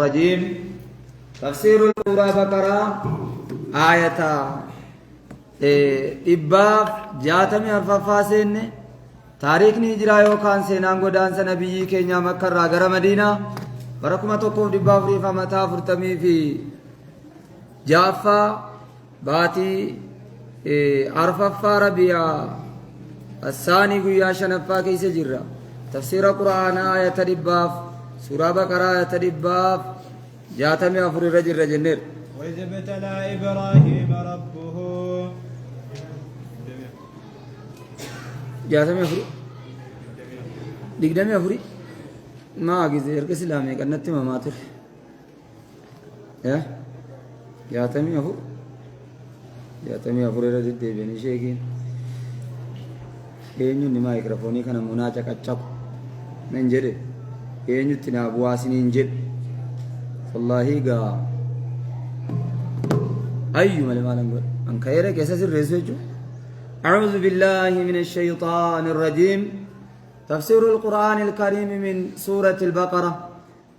الرجيم تفسير سورة بقرة آية إباف جاتمي الفافاسين تاريخني هجرة يوكان سينان قدان سنبيي كينيا مكة راغر مدينة بركما توقف دباف ريفا متا فرتمي في جافا باتي أرففا ربيع الثاني قيا شنفا كيس جرة تفسير قرآن آية دباف سورة بقرة آية دباف جاتمي أفر رجل رجنر وإذ ابتلى إبراهيم ربه جاتمي أفر دقدمي أفري ما أجزير كسلامي كنت ما ماتر يا جاتمي أفر رجل ديبني شيكين eenyu ni maayikiraafoonii kana munaa caqacabu nan jedhe eenyutti naa bu'aasiniin jedhe wallaahi gaa ayyu malee maalan godhe an ka'eera keessa sirreessu jechuudha أعوذ بالله من الشيطان الرجيم تفسير القرآن الكريم من سورة البقرة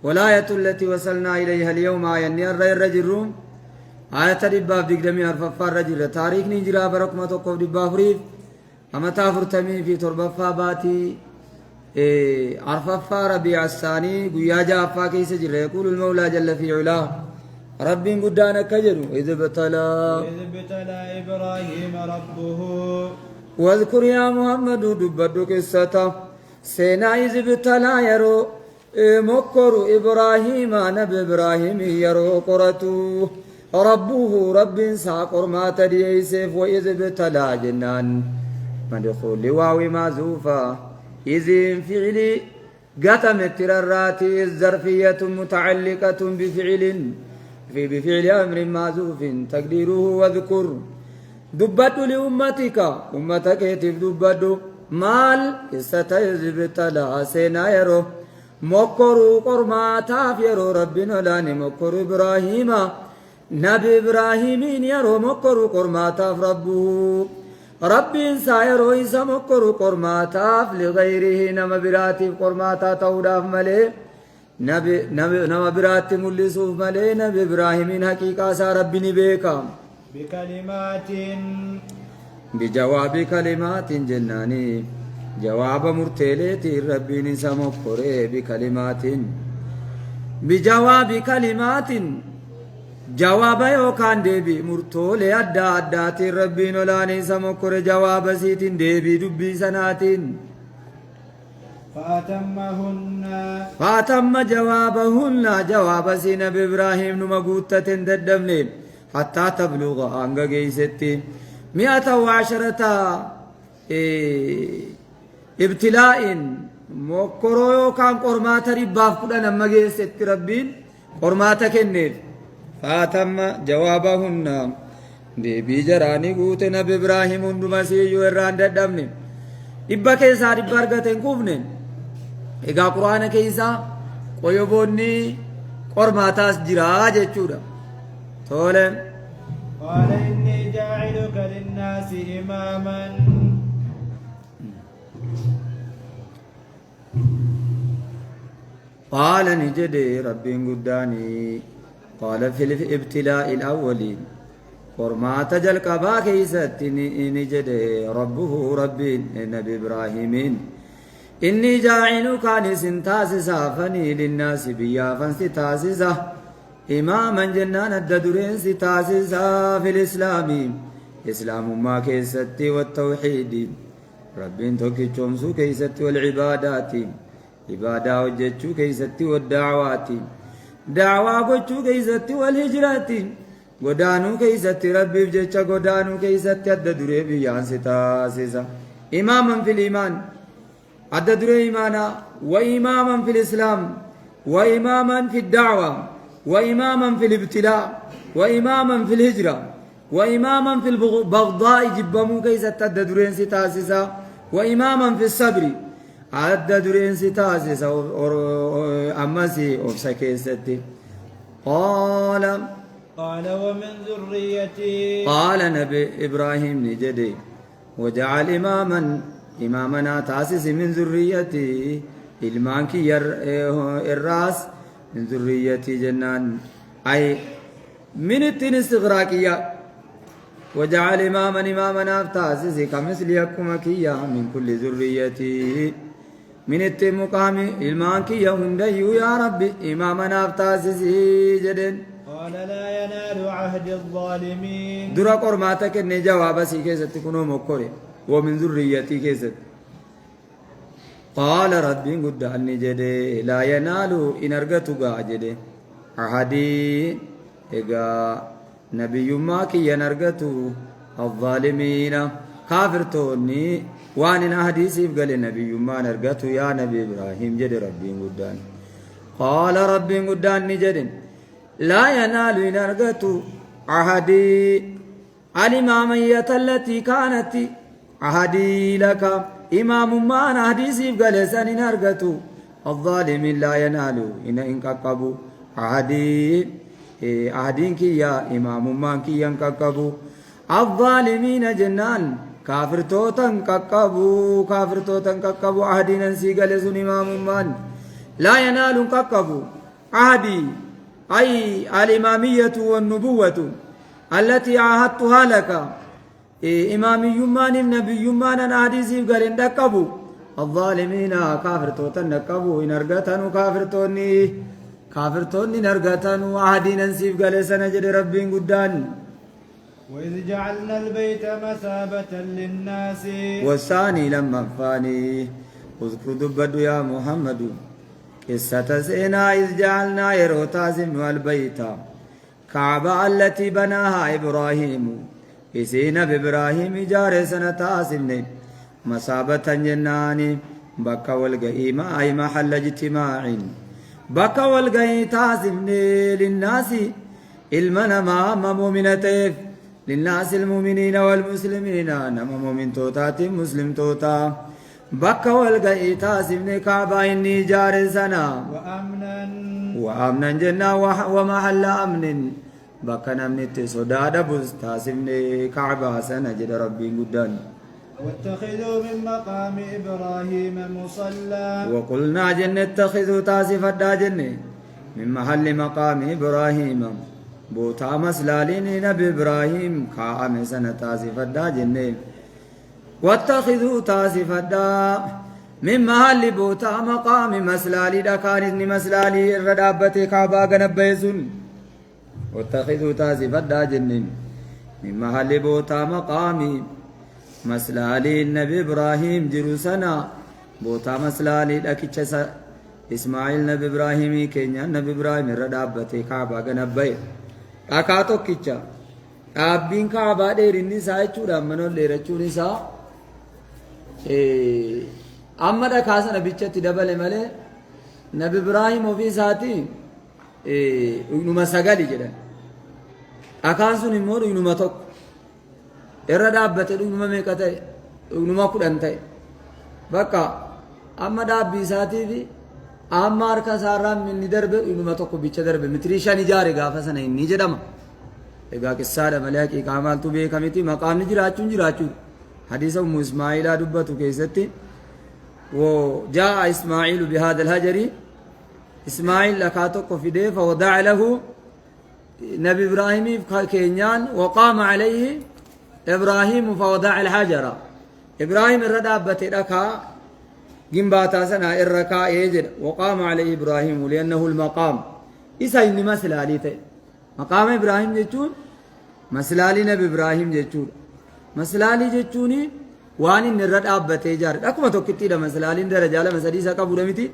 والآية التي وصلنا إليها اليوم آية الرجل روم آية دباب دقدمي أرففا الرجل تاريخ نجرى بركمة وقف دباب ريف أما تافرتمي في تربفا باتي عرففا ربيع الثاني قيا جافا كيس جرى يقول المولى جل في علاه رب قدانا كجلو إذ ابتلى إبراهيم ربه واذكر يا محمد دبدو قصته سينا إذ ابتلى يرو مكر إبراهيم نبي إبراهيم يرو قرتو ربه رب ساقر ما تدي سيف وإذ ابتلى جنان مدخول لواو معزوفة إذ فعل قتم التررات الظرفية متعلقة بفعل أمر معزوف تقديره واذكر دبت لأمتك أمتك يتف دبت مال استيذ ابتلى سينا يرو مكروا قرماتا يرو ربنا لاني مكر إبراهيم نبي إبراهيم يرو مكروا قرماتا ربه ربي سايرو إسا مكرو قرماتاف لغيره نما براتي قرماتا توداف ملي نما براتي ملسوف ملي نبي إبراهيمين حقيقة سا ربي نبيكا بكلمات بجواب كلمات جناني جواب مرتلتي ربي نسا مكري بكلمات بجواب كلمات جواب يوكان ديبي مرتولي أدى أداتي ربين ولاني سمكر جواب سيتين ديبي دبي سناتين فأتم جوابهن جواب سين بإبراهيم نمقوتة تدمني حتى تبلغ أنغا جيستي 110 ابتلاء مكرو يوكان قرمات رباف كدنا مجيست ربين قرماتك النيف فاتم جوابهن ديبي جراني قوت نبي إبراهيم اندمسي يوران ددمني إبا كيسا ربا أرغتين كوفنين إيقا قرآن كيسا قيوبوني قرماتاس جراج جورا تولم قال إني جاعلك للناس إماما قال نجدي ربي قداني قال في الابتلاء الأولين قرمات جلقبا كيست نجد ربه ربي نبي إبراهيم إني جاعلك نسنتاسسا فني للناس بيا فانستاسسا إماما جنان الددرين ستاسسا في الإسلام إسلام ما كيست والتوحيد ربي توكي شمسو كيست والعبادات عبادة وجدتو كيست والدعوات دعوة قوتشو كيستي والهجرات قدانو كيستي ربي بجيتشا قدانو كيستي أدى دري بيان ستاسيسا إماما في الإيمان أدى دري إيمانا وإماما في الإسلام وإماما في الدعوة وإماما في الابتلاء وإماما في الهجرة وإماما في البغضاء جبمو كيستي أدى دري ستاسيسا وإماما في الصبر أدى درين ستاسس أمسي أفسكيستي قال ومن ذريتي قال نبي إبراهيم نجدي وجعل إمامنا تاسس من ذريتي المانكي الراس من ذريتي جنان أي من التين استغراقية وجعل إماما أفتاسسي كمثلكم كيا من كل ذريتي من التين مقام المان كيا هنديو يا ربي إماما أفتاسسي جدن قال لا ينال عهد الظالمين درا قرماتك إن جواب سيكيست تكونوا مكوري ومن ذريتي كيست قال ربي قد أني جدي لا ينال إن أرغتوا جدي عهدي إيغا نبي ما كي ينرغتوا الظالمين كافرتوني وان حديثي قال نبي ما نرغتوا يا نبي إبراهيم جدي ربي قد قال ربي قد أني جدي لا ينال إن أرغتوا عهدي الإمامية التي كانت عهدي لك إمام ما حديثي قال سن أرغتوا الظالمين لا ينال إن كقبوا عهدي عهدين كيا إمام ما كيا كقبوا الظالمين جنان كافر توتن كقبوا عهدين انسي قال سن إمام من لا ينال كقبوا عهدي أي الإمامية والنبوة التي عاهدتها لك إمامي يمان النبي يمان حديثي قال إن كقبوا الظالمين كافر توتن كقبوا إن أرغتنوا كافرتوني نرغتنوا عهدين انسيف قال سنجد ربي قدان وإذ جعلنا البيت مثابة للناس والثاني لما فاني اذكر دبد يا محمد قصة سينا إذ جعلنا يروتازم البيت كعبة التي بناها إبراهيم إسينا بإبراهيم جار سنة تاسمني مثابة جناني بكا والقئيمة أي محل اجتماع بكا والقئي تاسمني للناس المنما مؤمنتيف للناس المؤمنين والمسلمين نما مؤمن توتات مسلم توتا بكا والقئي تاسمني كعبة إني جار سنة وأمنا جنة ومحل أمن بكا نمنت صداد بز تاسمني كعبة سنة جد ربي قدان واتخذوا من مقام إبراهيم مصلى وقلنا جنة اتخذوا تاسف الداجنة من محل مقام إبراهيم بوتا مسلالين نبي إبراهيم كعام سنة تاسف الداجنة واتخذوا تاسف الدا من محل بوتا مقام مسلالي دكان إذن مسلالي الردابة كعبا قنبيسون واتخذوا تاسف الداجنة من محل بوتا مقام مسلالي النبي إبراهيم جروسنا بوتا مسلالي لكيتشسا إسماعيل نبي إبراهيم كينيا نبي إبراهيم ردابتي كعبا غنبي أكاتو كيتشا أبين كعبا دير النساء چودا منو ليرچو نساء أما دا كاسا نبيچا تدبل ملي نبي إبراهيم وفي ساتي نما سغالي جدا أكاسو نمور نما توك irra dhaabbate dhuguma meeqa ta'e dhuguma 10 ta'e bakka amma dhaabbii isaatii fi amma harka isaarraan inni darbe dhuguma tokko bicha darbe mitirii 5 ijaare gaafa sana inni jedhama egaa qissaadha malee haqiiqaa maaltu beekamiti maqaamni jiraachuu hadiisa ummu ismaa'ilaa dubbatu keessatti وجاء إسماعيل بهذا الهجر إسماعيل لكاتوك فديه فوضع له نبي إبراهيم كينيان وقام عليه إبراهيم فوضع الحجر إبراهيم الردابة ركع جنباتا سنة الركع يجد وقام عليه إبراهيم لأنه المقام إسا إني مسلالي تي مقام إبراهيم جتون مسلالي نبي إبراهيم جتون مسلالي جتوني وان إن الردابة جار أكما توكتي دا مسلالي درجالة مسديسة كبولمتي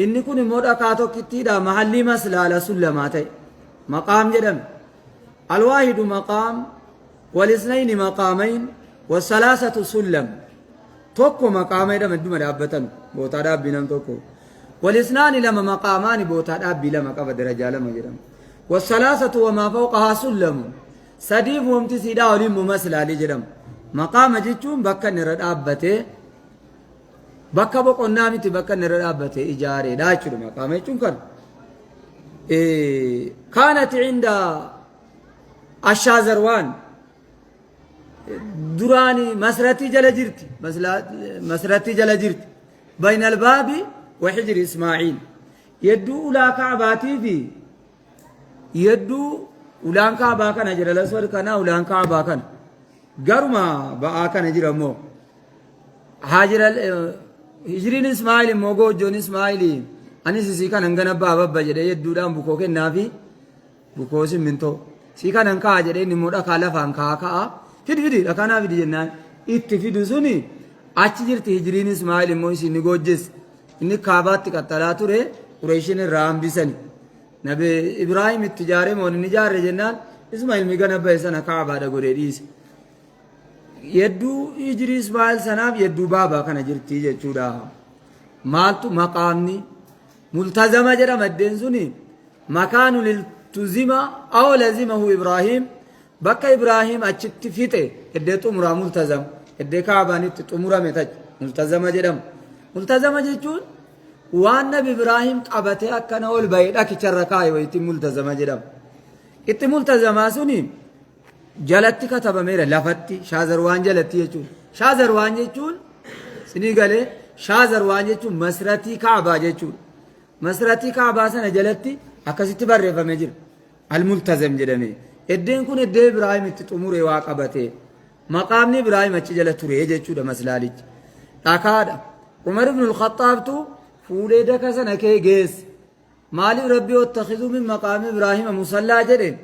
إني كوني مودا كاتو كتي دا محلي مسلالة سلماتي مقام جدم الواحد مقام والاثنين مقامين والثلاثة سلم توكو مقامين دا مدوما دابتن بوتا داب بنام توكو والاثنان لما مقامان بوتا داب بلما قبا درجة لما جرم والثلاثة وما فوقها سلم سديف وامتسيدا ولم مسلا لجرم مقام جيتون بكا نرد آبته بكا بقو نامتي بكا نرد آبته إجاري داچر مقام جيتون كان كانت عند الشازروان دراني مسرتي جلجرتي مسرتي جلجرتي بين الباب وحجر إسماعيل يدو أولا كعباتي في يدو أولان كعبا كان جرى الأسود كان أولان كعبا كان قرما بقى كان جرى مو هاجر هجرين إسماعيل موجو جون إسماعيل أني سيكان أنغنا بابا بجرى يدو دام بكوك النافي بكوس منتو سيكان أنكا جرى نمودا كالا فانكا كا فيدي لكانا فيدي جنان إتفيدو سوني أتجرت هجرين إسماعيل موسي نيجوجس إني كابات كتلا توري قريشين رام بيسني نبي إبراهيم التجارة مون نجار جنان إسماعيل ميغنا بيسنا كعبة دغوريديس يدو هجري إسماعيل سناب يدو بابا كان جرتي جچودا مالتو مقامني ملتزمة جرا مدين سوني مكان للتزمة أو لزمه إبراهيم بكا إبراهيم أچت فيته إدتو مرا ملتزم إدة كعباني تمرا متج ملتزمة جرم ملتزمة جچون وان نبي إبراهيم قبته أكنا أول بيت أكيد ركاي ويتي ملتزمة جرم إتي ملتزمة سوني جلتي كتب ميرا لفتي شازروان جلتي يچون شازروان يچون سني قاله شازروان يچون مسرتي كعبة يچون مسرتي كعبة سنة جلتي أكاسيتي برّي فمجر الملتزم جرمي إدين كون إدّي إبراهيم تتموري واقبته مقامني إبراهيم أتش جلت ريه يچون مسلاليج أكاد عمر بن الخطاب تو فولي دكا سنة كي جيس مالي ربي واتخذوا من مقام إبراهيم مصلى جرين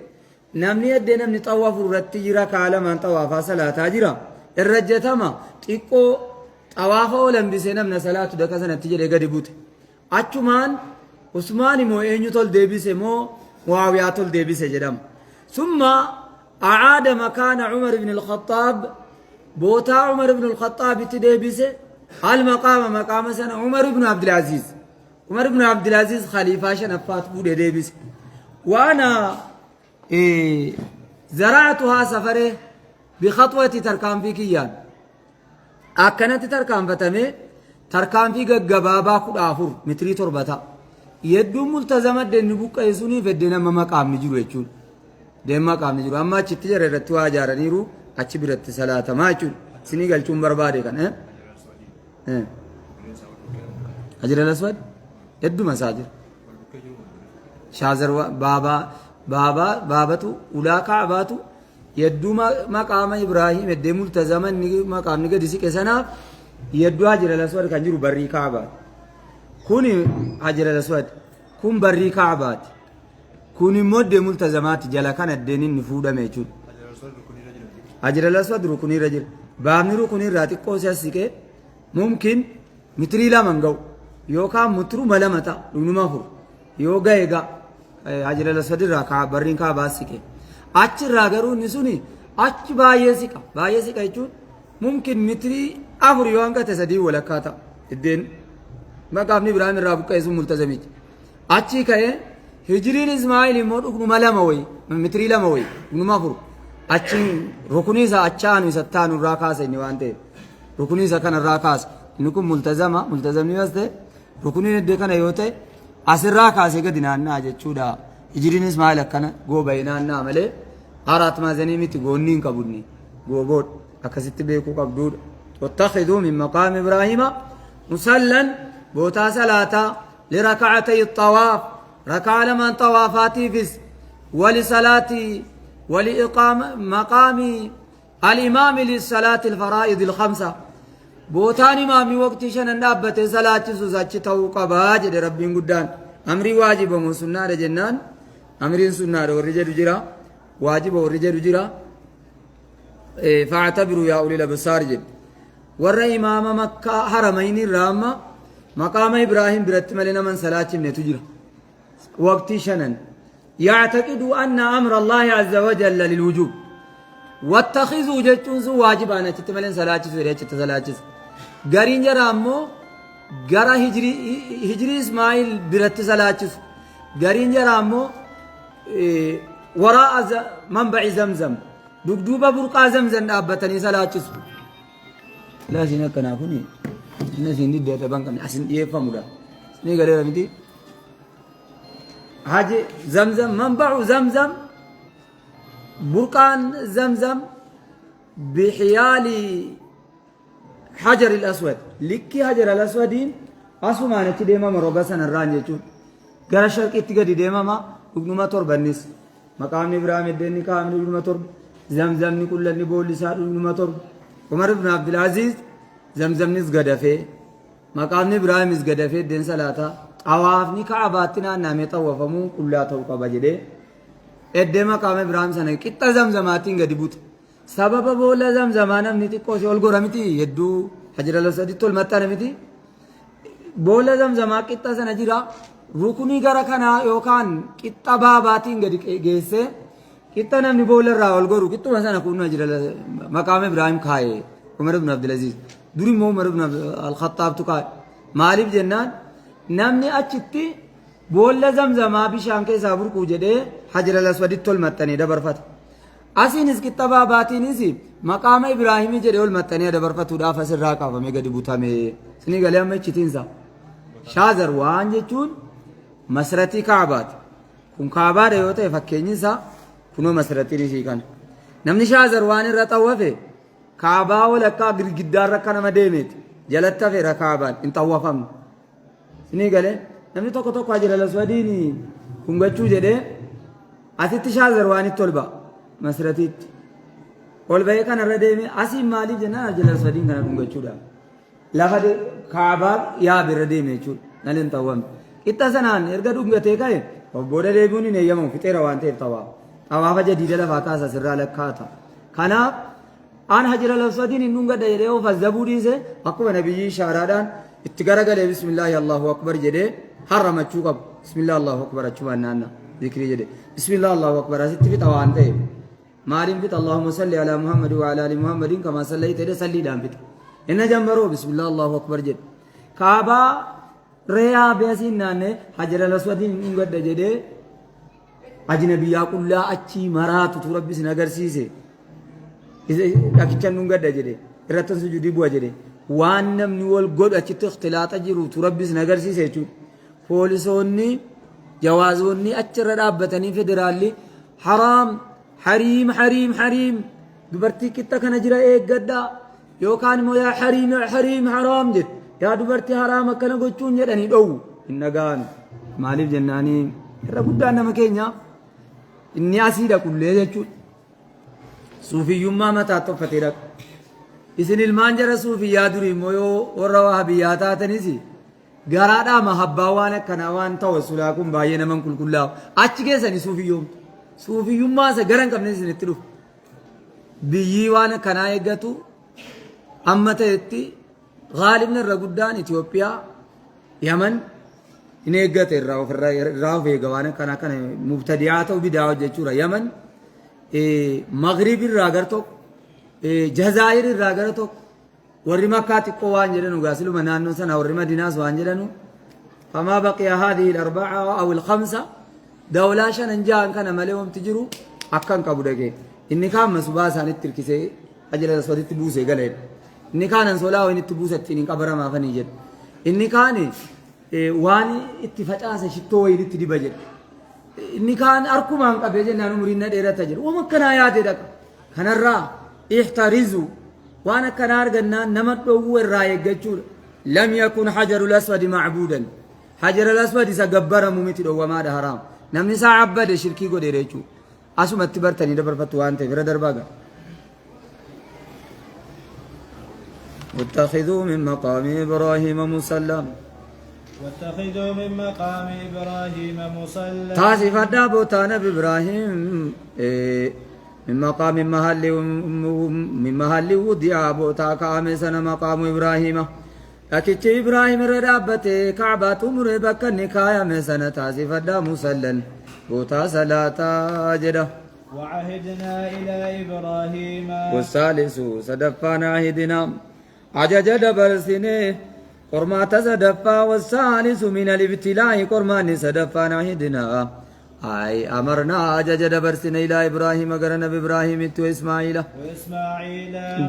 نمني أدي نمني طواف الرتي جرا كعلم أن طوافا صلاة جرا الرجتما تيكو طوافا ولم بسينا من صلاة دكا سنة تجري قد بوت أچمان عثماني مو إنيو تول ديبسي مو معاوية تول ديبسي جرم ثم أعاد مكان عمر بن الخطاب بوتا عمر بن الخطاب تديبسي المقام مقام سنة عمر بن عبد العزيز عمر بن عبد العزيز خليفة شنفات بود ديبس وأنا زرعتها سفره بخطوة تركان في كيان أكنت تركان فتمي تركان في جبابا كل آخر متري تربتا يدو ملتزمة دنبوك يسوني في الدين ما مقام نجرو يجون دين مقام نجرو أما تجر رتوا جارنيرو أتشبرت صلاة ما يجون سنيقل چون بربادي كان حجر الأسود يدو مساجر شازر بابا تو أولا كعباتو يدو مقام إبراهيم يدو ملتزمان مقام نيجا ديسي كسنا يدو حجر الأسود كان جرو بري كعبات كوني حجر الأسود كون بري كعبات كوني مود ملتزمات جلا كان الدينين نفودا ميچون حجر الأسود ركني رجل بامني ركني راتي قوسي سيكي ممكن متري لا منغو يوكا مترو ملمتا نما فور يوغا يغا حجر الأسود راكا برين كا باسيكي اچ راغرو نسوني اچ بايسيكا يچون ممكن متري افر يوانغا تسدي ولا كاتا الدين ما قابني ابراهيم رابك يسو ملتزمي اچي كاي هجرين اسماعيل مود ملموي متري لموي نما فور اچين ركني سا اچانو ستانو راكاسي نيوانته ركني سكن الراكاس إنكم ملتزم نيوسته ركني ندكنا يوته أسرع كاسي كدينانا أجتشودا يجرين إسماعيل كنا جو بيننا ملء أرات ما زنيمي تقولين كبرني جو بود أكسيت بيكو كبدور واتخذوا من مقام إبراهيم مصلى بوتا صلاة لركعتي الطواف ركع لمن طوافاتي فيس ولصلاة ولإقام مقام الإمام للصلاة الفرائض الخمسة بوتاني مامي وقت شنن دابته صلاة سوزاچ تو قبا جد ربين قدان امري واجب مو سنة جنان امرين سنة ورجل جرا واجب ورجل جرا فاعتبروا يا اولي الابصار جد ور امام مكة حرمين الرامة مقام ابراهيم برتملنا من صلاة من تجرا وقت شنن يعتقد ان امر الله عز وجل للوجوب واتخذوا جتون واجبانا تتملن صلاة سوريا صلاة غارين جرامو غرا هجري اسماعيل برت صلاة غارين جرامو وراء منبع زمزم دبدوبا برقا زمزم ابتني صلاة لا سينا كنا كوني نسين دي دتا بانكم اسن يفهموا ني غريرا مدي حاجه زمزم منبع زمزم برقان زمزم بحيال حجر الأسود لكي حجر الأسودين أسو ما نتديما مروبسنا الرانجة gara sharqiitti gadi deemama dhugnuma torbannis maqaamni Ibraahim eddeeni kaa'amni dhugnuma torba zamzamni qullanni boolli isaa dhugnuma torba Umar ibn Abdul Aziz zamzamnis gadafee maqaamni Ibraahimis gadafee eddeen salaataa xawaafni ka'abaatti naannamee xawwafamuu qullaa ta'uu qaba jedhee eddee maqaama Ibraahim sana qixxa zamzamaatiin gadi bute sababa boolla zamzamaa namni xiqqoo si ol gora miti hedduu hajira lasaditti ol maxxane miti boolla zamzamaa qixxa sana jira rukunii gara kanaa yookaan qixxa baabaatiin gadi geessee qixxa namni boolla irraa ol goru qixxuma sana kun hajira maqaama Ibraahim kaa'ee Umar ibn Abdul Aziz duri immoo Umar ibn al-Khattaabtu kaa'e maaliif jennaan namni achitti boolla zamzamaa bishaan keessaa burquu jedhee hajira laswaditti ol maxxanee dabarfata asiinis qixxa baabaatiinis maqaama Ibraahimii jedhee ol maxxanee dabarfatuudhaaf asirraa qaafamee gadi butame sinii galee amma ichitiinsa shaazar waan jechuun masratii kaabaati kun kaabaadha yoo ta'e fakkeenyi isaa kunoo masratiin isii kana namni shaazar waan irra xawwafe kaabaa walakkaa girgiddaarra akka nama deemeeti jalatti hafeera kaabaan hin xawwafamne sinii galee namni tokko tokko hajira laswadiin hungachuu jedhee asitti shaazar waan itti ol ba'a masratiitti ol ba'ee kanarra deemee asiin maaliif jennaan hajira laswadiin kana hungachuudhaaf lafa kaabaa yaab irra deeme jechuudha nan hin xawwamne qixxa sanaan erga dhungatee ka'e booda deebi'uun hin eeyyamamu fixeera waan ta'eef xawaafa jadiida lafaa kaasa sirraa lakkaata kanaaf aan hajira laswadiin hin dhungadha jedhee of azzabuu dhiise akkuma nabiyyi ishaaraadhaan itti garagalee bismillaahi allahu akbar jedhee harramachuu qabu bismillaahi allahu akbar achumaan naanna zikrii jedhe bismillaahi allahu akbar asitti fixa waan ta'eef maaliin fixa allahumma salli alaa muhammad wa alaa ali muhammadin kamaa sallayta jedhe salliidhaan fixa inna jambaroo bismillaahi allahu akbar jedhe kaabaa reeyaa beesiin naanne hajira laswadiin hin dhungadha jedhee ajnabiyyaa qullaa achii maraatutu rabbis hin agarsiise dhakichan dhungadha jedhe irrattan sujudii bu'a jedhe waan namni wal godhu achitti ikhtilaaxa jirutu rabbis hin agarsiise jechuudha poolisoonni jawaazoonni achirra dhaabbatanii federaalli haraam hariim dubartii qixxa kana jira eeggadhaa yookaan immoo yaa hariim haraam jedhe yaa dubartii haraam akkana gochuun jedhanii dhowwu hin dhaga'an maaliif jennaanii irra guddaan nama keenya inni asii dhaqullee jechuudha suufiyyummaa mataatti uffatee dhaqa isin ilmaan jara suufiyyaa durii immoo yoo warra wahabiyyaa taatanis garaadhaa mahabbaa waan akkanaa waan tawassulaa kun baay'ee naman qulqullaa'u achi keessanii suufiyyummaa isa gara hin qabne isinitti dhufu biyyii waan akkanaa eeggatu amma ta'etti gaalibni irra guddaan Itoophiyaa Yaman in eeggate irraa of eega waan akkanaa kana mubtadi'aa ta'u bidaa hojjechuudha Yaman Maghrib irraa gar tokko Jazaa'ir irraa gara tokko warri makkaa xiqqoo waan jedhanu gaasiluma naannoo sana warri madinaas waan jedhanu famaa baqiya haadhihi al-arba'a aw al-khamsa dawlaa shanan ja'an kana malee wamti jiru akkan qabu dhagee inni kaan masubaa isaanitti hirkisee ajira laswaditti buusee galeedha inni kaan ansolaa waan itti buusattiin hin qabaramaafanii jedha inni kaan waan itti facaase shittoo wayin itti diba jedha inni kaan harkumaan qabee jennaan umriin na dheerata jedha waan akkanaa yaadee dhaqa kanarraa احترزوا وانا كان ارغنا نمدو الراي يجچو لم يكن حجر الاسود معبودا حجر الاسود سغبر مميت دو وما ده حرام نمني سعبد شركي غو ديرچو اسو متبرتني دبر فتو انت برادر باغا واتخذوا من مقام ابراهيم مصلى تاسف دابو تانا ابراهيم من مقام محل وديع بوتا كامل سنة مقام إبراهيم أكيد إبراهيم ردابته كعبة أمر بك النكاية من سنة تاسف الدا مسلن بوتا صلاة جدا وعهدنا إلى إبراهيم والثالث صدفنا عهدنا عجج دبر سنه قرما تصدفا والثالث من الابتلاء قرمان صدفنا عهدنا أي أمرنا عجج دبر سنه إلى إبراهيم قال نبي إبراهيم تو إسماعيل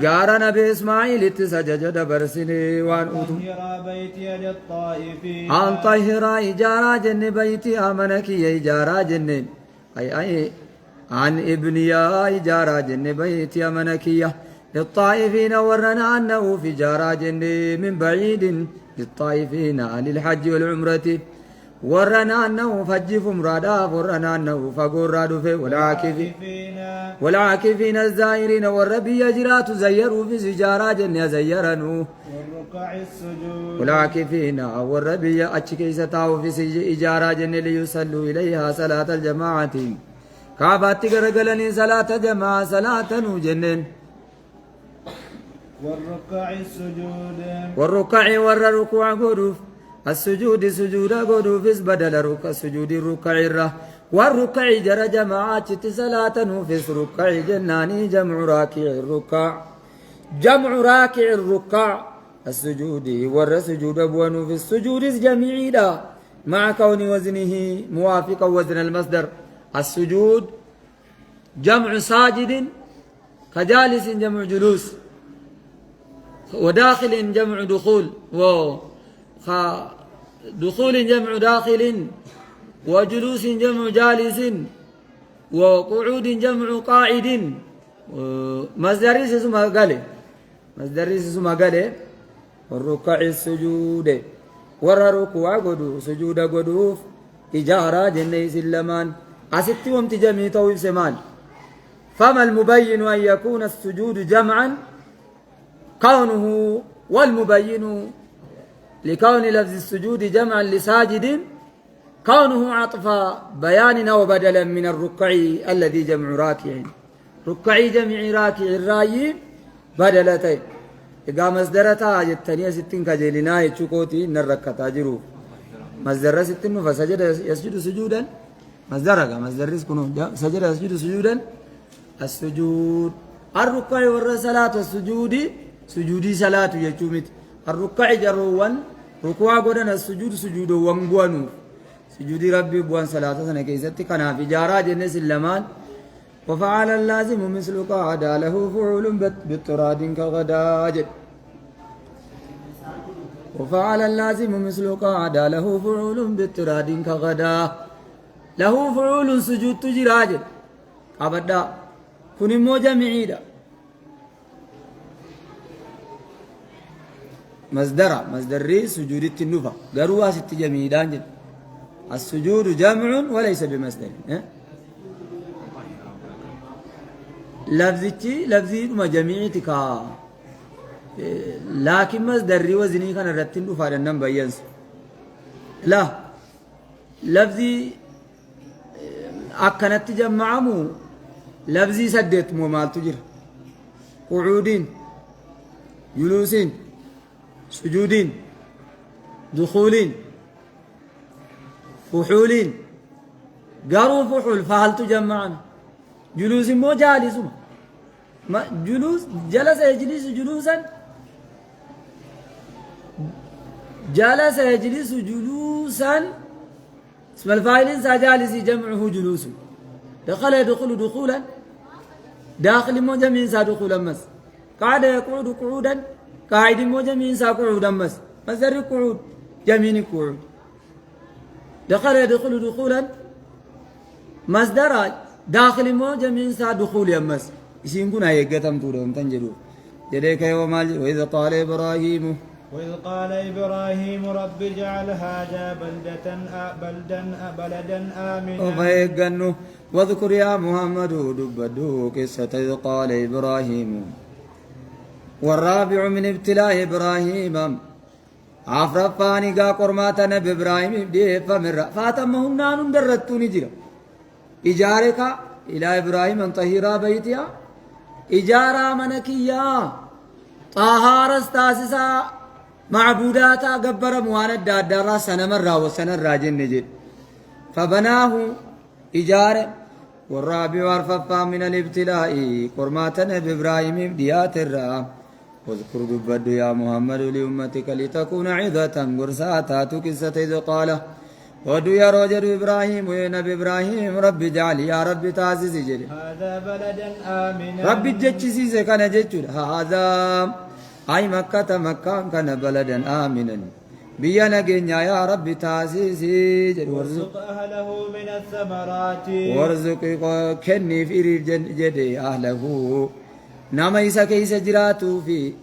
قال نبي إسماعيل تسجج دبر سنه وان طهر بيتي للطائفين أن طهر إجارة جن بيتي آمنك يا إجارة جن أي عن ابني إجارة جن بيتي آمنكية للطائفين ورنا أنه في جارة جن من بعيد للطائفين عن الحج والعمرة ورنا أنه فجف مرادا ورنا أنه فقر رادفه والعاكفين الزائرين والربي يجرات زيروا في سجارة جنة زيرنوا والركع السجود والعاكفين والربي أتشكي ستاو في سجارة جنة ليصلوا إليها صلاة الجماعة كعبات قرقلني صلاة جماعة صلاة جنن والركع السجود والركع والركوع قدوف السجود سجود قدوف بدل ركع السجود الركع الره والركع جر جماعة صلاة في ركع جناني جمع راكع الركع جمع راكع الركع السجود والسجود أبوان في السجود جميعا مع كون وزنه موافقا وزن المصدر السجود جمع ساجد كجالس جمع جلوس وداخل جمع دخول دخول جمع داخل وجلوس جمع جالس وقعود جمع قاعد مصدريس اسمها قاله مصدريس اسمها قاله والركع السجود والركوع قدو سجود قدوف إجارة جنة سلمان أستي وامتجمي طويل سمان فما المبين أن يكون السجود جمعا كونه والمبين لكون لفظ السجود جمعا لساجد كونه عطف بيان وبدلا من الركع الذي جمع راكع ركع جمع راكع الراي بدلتين إذا مصدرتها جتني ستين كجلنا يتشكوتي نركتا جروف مصدر ستين فسجد يسجد سجودا مصدر رزقنا سجد يسجد سجودا السجود الركع والصلاة والسجود سجودي صلاة يجومت الركع جروان ركوع قدنا السجود سجود وانقوانو سجود ربي بوان صلاة سنة كيستي كنا في جارة جنس اللمان وفعل اللازم مثل قاعدة له فعول بالتراد كغداج وفعل اللازم مثل قاعدة له فعول بالتراد كغدا له فعول سجود تجراج أبدا كن موجة معيدة مصدري سجود التنوفة قروا ست جميدان جد السجود جمع وليس بمصدر لفظي ما جميعتك لكن مصدري وزني كان رتين دفع لنم بيانس لا لفظي أكنت جمعمو لفظي سدت مو مال تجر قعودين جلوسين سجودين دخولين فحولين قالوا فحول فهل تجمعنا جلوس مو جالس ما جلوس جلس يجلس جلوسا جلس يجلس جلوسا اسم الفاعل جالس جمعه جلوس دخل يدخل دخولا داخل مو جميع دخولا مس قعد يقعد قعودا قاعد مو جميع قعودا مس مصدر قعود جميع قعود دخل يدخل دخولا مصدر داخل مو جميع دخول يمس يسين كنا يقتم تودهم تنجدوا جديك يوم وإذا قال إبراهيم وإذ قال إبراهيم رب اجعل هذا بلدا آمنا وفيقنوا واذكر يا محمد دبدو قصة إذ قال إبراهيم والرابع من ابتلاء إبراهيم عفرفاني قا قرماتنا بإبراهيم بديه فمر فاتمهم نان درتوني جرا إجارك إلى إبراهيم أن طهيرا بيتيا إجارة منكيا طهارة استاسسا معبوداتا قبر موانا دادارا سنمرا وسنرا جنجد فبناه إجارة والرابع عرففا من الابتلاء قرماتنا بإبراهيم بديات الرام واذكر دبد يا محمد لأمتك لتكون عظة قرساتا تكسة إذ قال ودو يا رجل إبراهيم ونبي إبراهيم رب اجعل يا رب تعزيز جل هذا بلدا آمنا رب جتشيز كان جتشل هذا أي مكة كان بلدا آمنا بينا جنيا يا رب تعزيز جل وارزق أهله من الثمرات وارزق كني في جد أهله نما إسا كيس جراتو في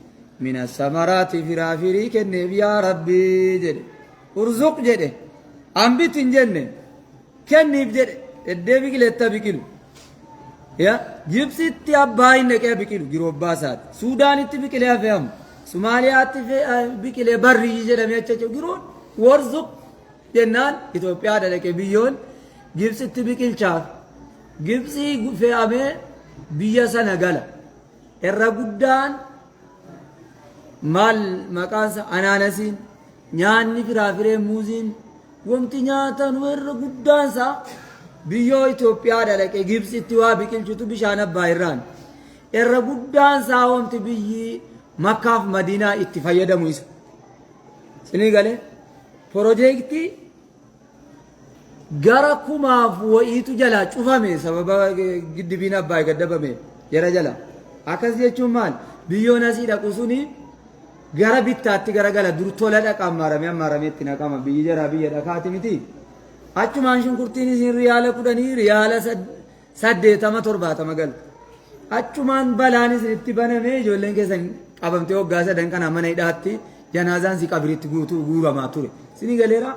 من الثمرات فرافري كني يا ربي جل ارزق جده أنبت جنة كن يبدأ الدبيك للتبيكلو يا جبسي تياباين لك بيكلو جروب باسات سودان تبيكلي أفهم سوماليا تبيكلي بري جرا ميتشو جرون ورزق جنان إثيوبيا لك بيون جبسي تبيكل شاف جبسي في أمه بيا سنغالا الرجودان مال مكانس أنانسين نياني فرافرة موزين ومتي نياتن ورجودان سا بيو إثيوبيا لك جبسي توا بيكل شتو بيشانا بايران الرجودان سا ومتي بيي مكة مدينة اتفايدا مويس سنغالي بروجيكتي gara kumaaf wayiitu jala cufame sababa giddibina abbaa gaddabame jara jala akkas jechuun maal biyyoon asii dhaqu suni gara bittaatti gara gala dur tola dhaqa ammaarame itti naqama biyyi jara biyya dhaqaati miti achumaan shunkurtiin isin riyaala 10 riyaala 80 gal achumaan balaan isin itti baname ijoolleen keessan qabamtee waggaa sadan kana mana hidhaatti janaazaan si qabriitti guuramaa ture sini galeera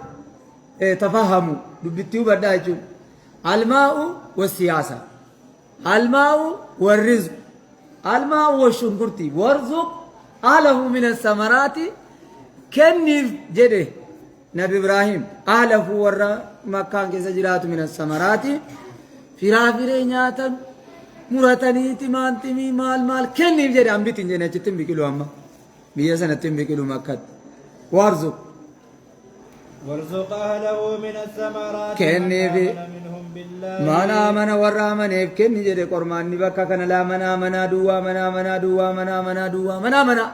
تفهموا دبتيو بدايجو الماء والسياسة الماء والرزق الماء والشنكرتي وارزق أهله من الثمرات كنف جده نبي إبراهيم أهله ورا مكان كسجرات من الثمرات فرافرين نياتا مرتني تمانتمي مال كنف جده أم بيتين جنة تتم بكيلو أما بيسنة تتم بكيلو مكات وارزق وارزق أهله من الثمرات كني في منهم بالله ما نامنا ورامنا كني جد قرمان نبكا كنا لا منا دوا منا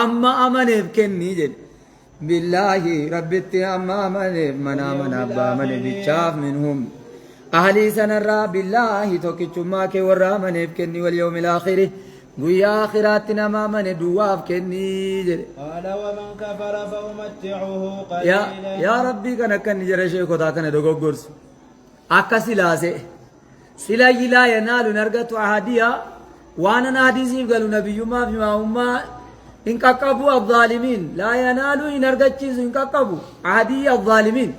أما أمنا كني جد بالله ربتي أما أمنا منا بامنا بتشاف منهم أهلي سنرى بالله توكيشما كي ورامنا كني واليوم الآخر ويا آخراتنا ما من دواف كني جد قال ومن كفر فأمتعه قليلا يا ربي كان جرى شيء كذا كان دوغورس أكسلاسه سلا يلا ينال نرجت عهديا وانا ناديزي قالوا نبي ما بما هما إن كقبوا الظالمين لا ينالوا نرجت شيء إن كقبوا عهديا الظالمين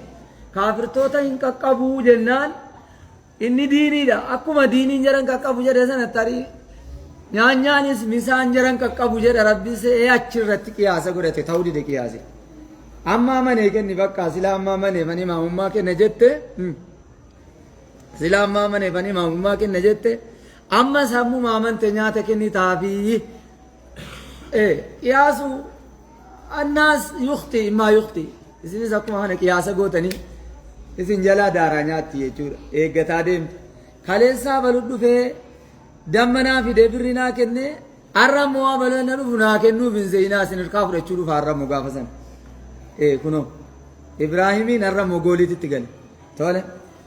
كافر توتا إن كقبوا جنان إني ديني دا أكو ما ديني جران كقبوا جرسنا تاري nyaanyaanis misaan jaran qaqqabu jedha rabbi see achirratti qiyaasa godhate ta'uu dide qiyaase amma amane kenni bakka sila amma amane fani maamummaa kenna jette sila amma amane fani maamummaa kenna jette amma sammu maamante nyaata kenni taafi qiyaasu annaas yukhti imma yukhti isinis akkuma kana qiyaasa gootani isin jalaa daaraa nyaatti jechuudha eeggataa deemte kaleessaa balu dhufee دمنا في دبرنا كنّي أرمى وابلنا نفنا كنّو بن زينا سنر كافر تشوف أرمى مقافسن كنو إبراهيمين أرمى قولي تتقل تقول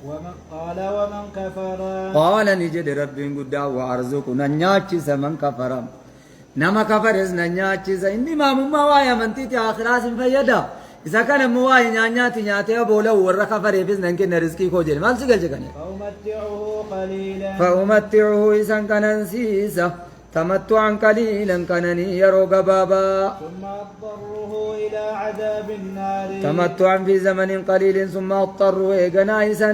ومن كفر قال نجد ربي قد وأرزق ننياتي سمن كفر نما كفر إذ ننياتي إني ما مما وايا من تيتي آخراس فيدا إذا كان مواي نياتي أبولا ورّا كفر يبز ننكن رزقي كوجل ما نسقل جكني فأمتعه إذا كان نسيسا تمتعا قليلا كانني يروق بابا ثم أضطره إلى عذاب النار تمتعا في زمن قليل ثم أضطره إيقنائسا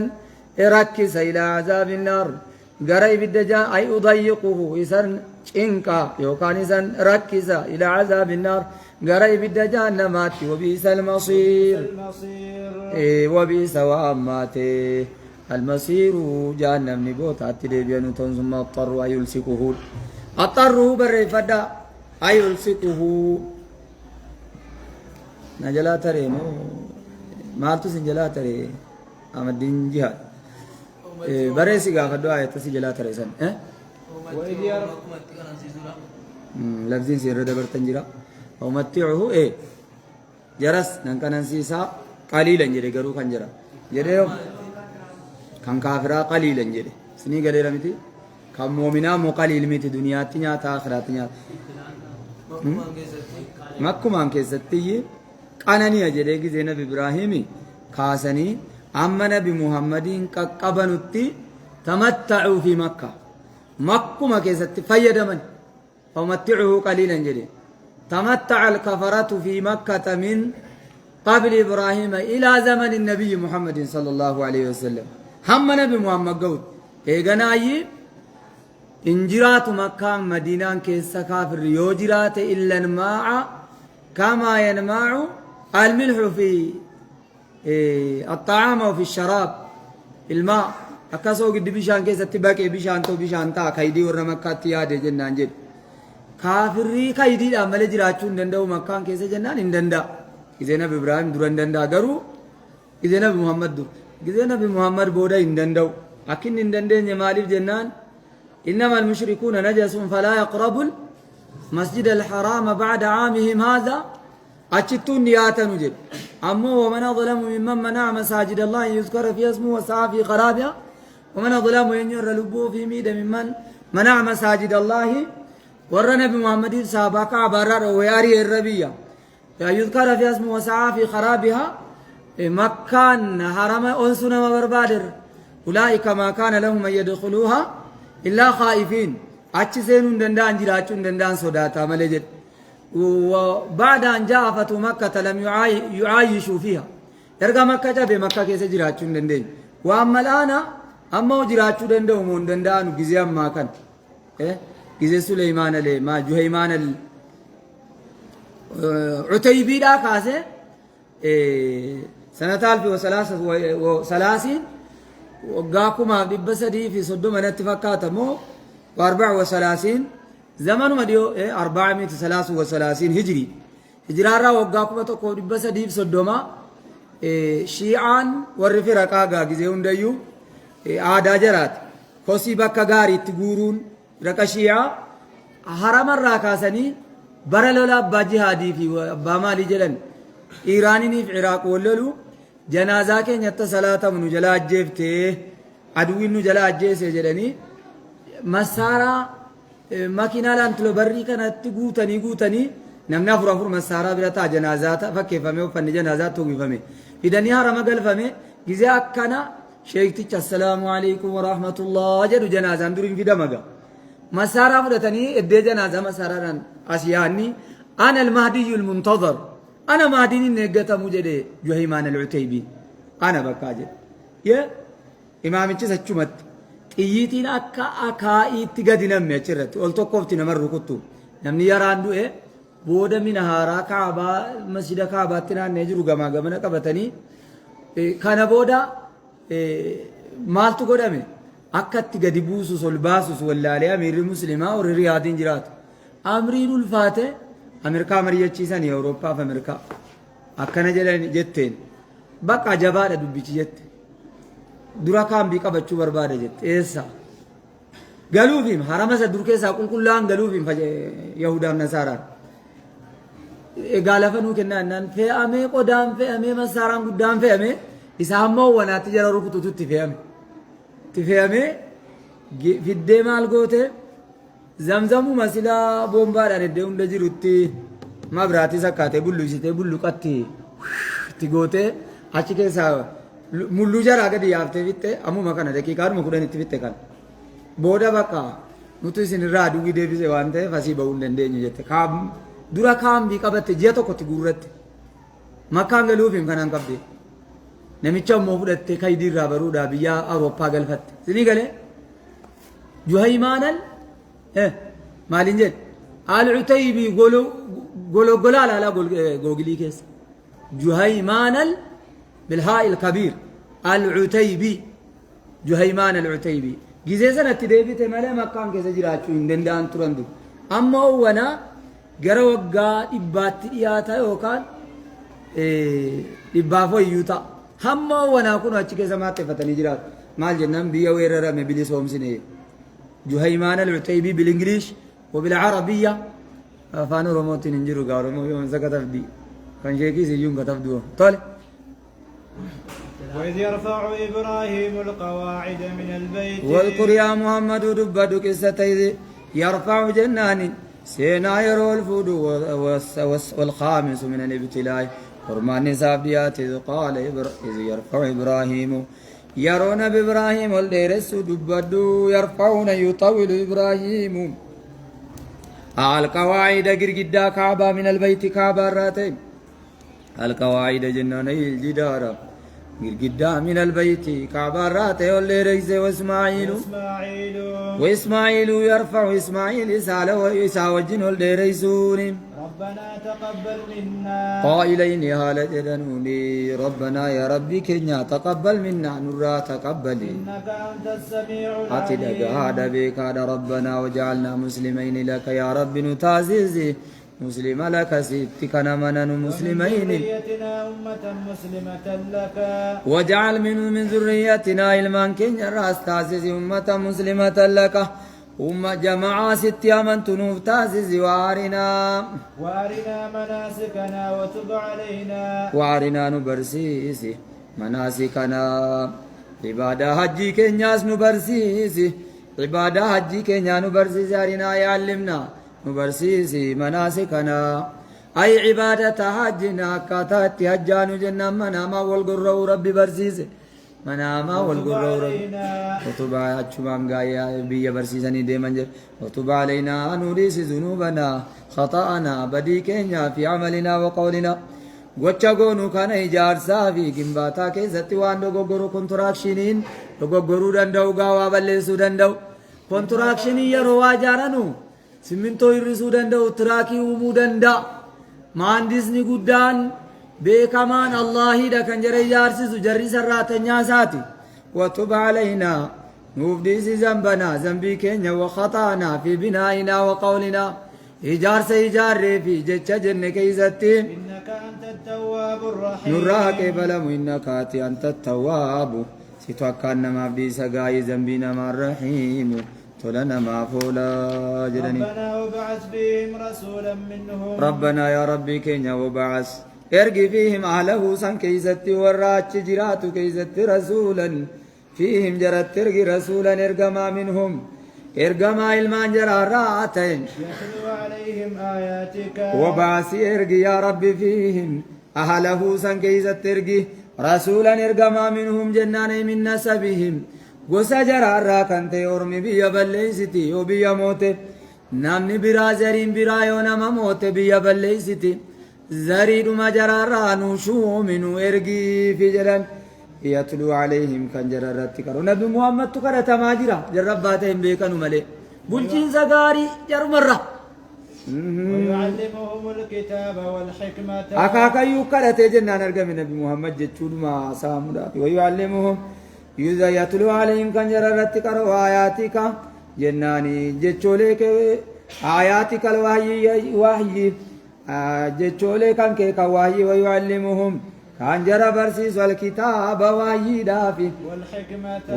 إركس إلى عذاب النار قريب الدجاء أي أضيقه إسان إنكا يوكان إسان ركس إلى عذاب النار قريب الدجاء نمات وبئس المصير وبئس وأماته المصير جهنم نبوت أتدبيان ثم أضطره أي يلسكه أضطره بالرفدة أي يلسكه نجلا تري مو مالتو سنجلا تري أما الدين جهاد بريسي قاعد دعاء تسجلا تري سن لفظين سير دبر تنجرا ومتعه جرس نكان نسيسا قليلا جري قرو كنجرا جري كان كافرا قليلا جري سني قليلا متي كم مؤمنا مو قليل متي دنيا تنيا تآخرات تنيا مكم عن كيستي أناني أجري كي زينب إبراهيمي خاصني أما نبي محمدين كقبنتي تمتعوا في مكة مكة ما كيست فيدمن فمتعه قليلا جري تمتع الكفرة في مكة من قبل إبراهيم إلى زمن النبي محمد صلى الله عليه وسلم هم نبي محمد قول إيغناي إنجرات مكة مدينة كيسا كافر يوجرات إلا الماء كما ينماع الملح في الطعام وفي الشراب الماء أكاسو قد بيشان كيسا تباكي بيشان تو بيشان تا كايدي ورنا مكة تيادي جنان جد كافري كايدي لا ملي جراچون دندو مكة كيسا جنان اندندا إذا نبي إبراهيم دران دندا غرو إذا نبي محمد دو إذا نبي محمد بودا اندندو أكن اندندن جمالي جنان إنما المشركون نجس فلا يقربوا المسجد الحرام بعد عامهم هذا أشتون نياتا نجد أما ومن ظلم ممن منع مساجد الله يذكر في اسمه وسعى في خرابها ومن ظلم ينير لبوه في ميد ممن منع مساجد الله ور نبي محمد سابقا عبارة وياري الربية يذكر في اسمه وسعى في خرابها مكان حرم أنسنا وبربادر أولئك ما كان لهم أن يدخلوها إلا خائفين أتشسين دندان جراتون دندان صداتا ملجد وبعد أن جاء فتح مكة لم يعايشوا فيها يرجع مكة جاب مكة كيس جراتون دندين وأما الآن أما جراتون دندو من دندان وجزيام ما كان جزي سليمان له ما جهيمان عتيبي لا كاسه سنة 1330 وقاكم عبد بسدي في صدوم الاتفاقات مو 34 زمن مديو 433 هجري هجرارا وقاكم تقو بسدي في صدوما شيعان ورفرقا غاغزي هنديو عادا جرات خوسي بكا غاري تغورون رقا شيعا حرم الراكاسني برلولا باجهادي في بامالي جلن ايراني في عراق وللو جنازة كنيتا صلاة منو جلا أجيبته عدوين نو جلا أجيسه جلني مسارا ماكينة لانتلو بري كانت تغوتني نمنا فرافور مسارا بلتا جنازات فكي فمي وفن جنازات توقي فمي في دنيا رمقل فمي جزي أكنا شيكتش السلام عليكم ورحمة الله جدو جنازة اندورين في دمقا مسارا فرتني ادي جنازة مسارا أسياني أنا المهدي المنتظر أنا ما ديني نجتا مجدي جهيمان العتيبي أنا بكاجد يا إمام الجزء الجمت إيتين أكا إتجادنا ميشرت ألتقوفتنا مرة كتو نمني يراندو بودا من هارا كعبة مسجد كعبة تنا نجرو جمانا كبتني كان بودا مالتو قدامي أكا تجادي بوسوس والباسوس ولا عليه أمير المسلمة والرياضين جرات أمرين الفاتح أمريكا مريض چیزانی أوروبا في أمريكا أكنا جلني جتين بقى جبار دبيچ جت درا كام بيكا بچو برباد جت إيسا قالوا فيهم حرام سدر كيسا كلان قالوا فيهم يهودا النصارى قال فنو كنا أنن في أمي قدام في أمي مساران قدام في أمي إسحامه وانا تجرا ركوتو تفهمي في الدمال قوته زمزم مسلا بومبا دندون دجيروتي ما براتي سكاته بولو قتي تيغوته اچي كيسا مولو جرا گدي يافته فيته امو مكان دكي كار مكودن تفيته كان بودا بقى نوتسين رادو گي ديبيسه وانته فاسي باون دندني جته كام دورا كام بي قبت جيتو كوتي غورت مكان گلو فيم كانان قبدي نميچو مو فدته كايدي رابرو دا بيا اوروبا گلفت سني گله جهيمانل مالنجد العتيبي قولوا قلال على قوغلي كيس جهيمان بالهاء الكبير العتيبي جهيمان العتيبي جزيزنا تديبي تمالي مقام كيس جراتشو اندندان ترندو أما هونا قروا وقا إبات إياتا يوكان إبافو يوتا هما هونا كنوا أتش كيس ماتي فتني جرات مال جنان بيا ويرر مبلي سوم سنه جهيمان العتيبي بالإنجليش وبالعربية فانو رموتين انجروا قارمو يوم زكتف دي كان شيكي سيجون كتف دوه طالع وإذ يرفع إبراهيم القواعد من البيت واذكر يا محمد دبدو قصة يرفع جنان سينا يرو الفود والخامس من الابتلاء فرمان نساب ديات إذ قال إذ يرفع إبراهيم يرون بإبراهيم والديرس دبدو يرفعون يطول إبراهيم القواعد قرقدا كعبة من البيت كعبة الراتين القواعد جنان الجدار قرقدا من البيت كعبة راتي واللي ريس وإسماعيل يرفع إسماعيل إسالة وإسا وجن واللي ريسون ربنا تقبل منا قائلين هالة جدنوني ربنا يا ربي كنيا تقبل منا نرى تقبلي إنك أنت السميع أتي العليم هذا بك هذا ربنا وجعلنا مسلمين لك يا رب نتعزيزي مسلم لك سيتك نمنا مسلمين ذريتنا أمة مسلمة لك وجعل من ذريتنا علما كنيا راس تعزيزي أمة مسلمة لك أمة جماعة ست من تنوف تعزيزي وارنا مناسكنا وتب علينا وارنا نبرسيسي مناسكنا عبادة حجي كنياس نبرسيسي عبادة حجي كنيا نبرسيسي أرنا يعلمنا نبرسيسي مناسكنا أي عبادة حجنا كاتات حجان جنة مناما والقرر ربي برسيسي مناما والقرر ربي وتب أجمام غايا بي برسيسني ديمنجر وتب علينا نوريس ذنوبنا خطأنا بدي كنيا في عملنا وقولنا gocha goonu kana ijaarsaa fi gimbaataa keessatti waan dogoggoruu kontiraakshiniin dogoggoruu danda'u gaawaa balleessuu danda'u kontiraakshiniin yeroo waa ijaaranu simmintoo hir'isuu danda'u tiraakii uumuu danda'a maandisni guddaan beekamaan allaahidha kan jara ijaarsisu jarri sarraatanyaa isaati watub alaynaa nuuf dhiisi zambanaa zambii keenya wakhaxaanaa fi binaa'inaa waqawlinaa ijaarsa ijaarree fi jecha jenne keeysatti إنك أنت التواب الرحيم نراك بلم إنك أنت التواب ستوكلنا ما بدي سقاي ذنبنا مع الرحيم تلنا ما فولا جلني ربنا وبعث فيهم رسولا منهم ربنا يا ربي كينيا وبعث ارقي فيهم أهله سن كيست وراج جرات كيست رسولا فيهم جرت ترقي رسولا ارقما منهم ارقما المان جرى راتين يتلو عليهم آياتك وبعث ارقي يا ربي فيهم أهله سن كيست ترقي رسولا ارقما منهم جنان من نسبهم gosa jaraarraa kan ta'e ormi biyya balleeysiti yoo biyya moote namni biraa zariin biraa yoo nama moote biyya balleeysiti zariidhuma jaraarraa nu shuuminu ergiifi jedhan yatluu calayhim kan jararratti qaru nabi muhammadtu kadhatamaa jira jarrabbaa ta'e hin beekanu malee bulchiinsa gaarii jarumarra ويعلمهم الكتاب والحكمة akaakayyuu kadhatee jennaan argame nabi muhammad jechuudhuma saamuudhaaf ويعلمهم يوزا يتلو عليهم كان جررت كرو آياتك جناني جتشوليك آياتك الوحي جتشوليك كان كيك وحي ويعلمهم كان جرى برسيس والكتاب وحي دافي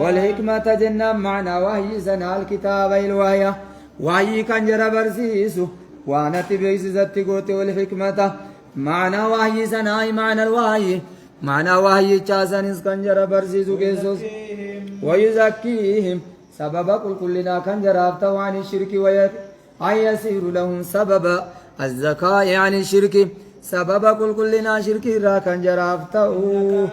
والحكمة جنان معنى وحي سنة الكتاب الوحي وحي كان جرى برسيس وانا تبيس زتقوت والحكمة معنى وحي سنة معنى الوحي معنى وحي چاسن اسكنجر برسيسو كيسوس ويزكيهم سبب كلنا كنجر افتوا عن الشرك أن يسير لهم سبب الزكاة يعني الشرك سبب كلنا شرك را كنجر افتوا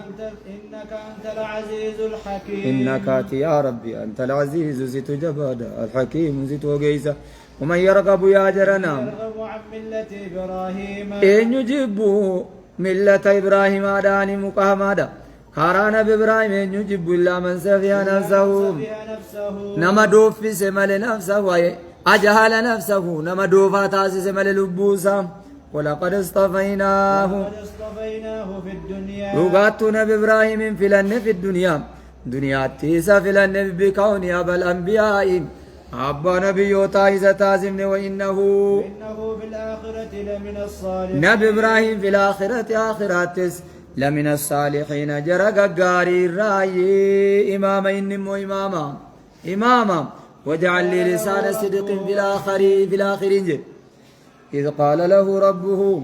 إنك أنت العزيز الحكيم إنك يا ربي أنت العزيز زيت جبادا الحكيم زيت وقيسا ومن يرغب يا جرنا يرغب عن ملة إبراهيم إن يجبوا ملة إبراهيم آداني مقامادا كارانا بإبراهيم إن يجب إلا من سفيها نفسه نما دوف في سمال نفسه أجهل نفسه نما دوفا تاسي سمال لبوسا ولقد اصطفيناه في الدنيا لغاتنا بإبراهيم فلن في الدنيا دنيا تيسا فلن بكون أبا الأنبياء أبا نبيوتا إذا تازمن وإنه في الآخرة لمن الصالحين نبي إبراهيم في الآخرة آخراتس لمن الصالحين جرق قاري الرأي إماما إنمو إماما وجعل لي لسان صدق في الآخرين إذ قال له ربه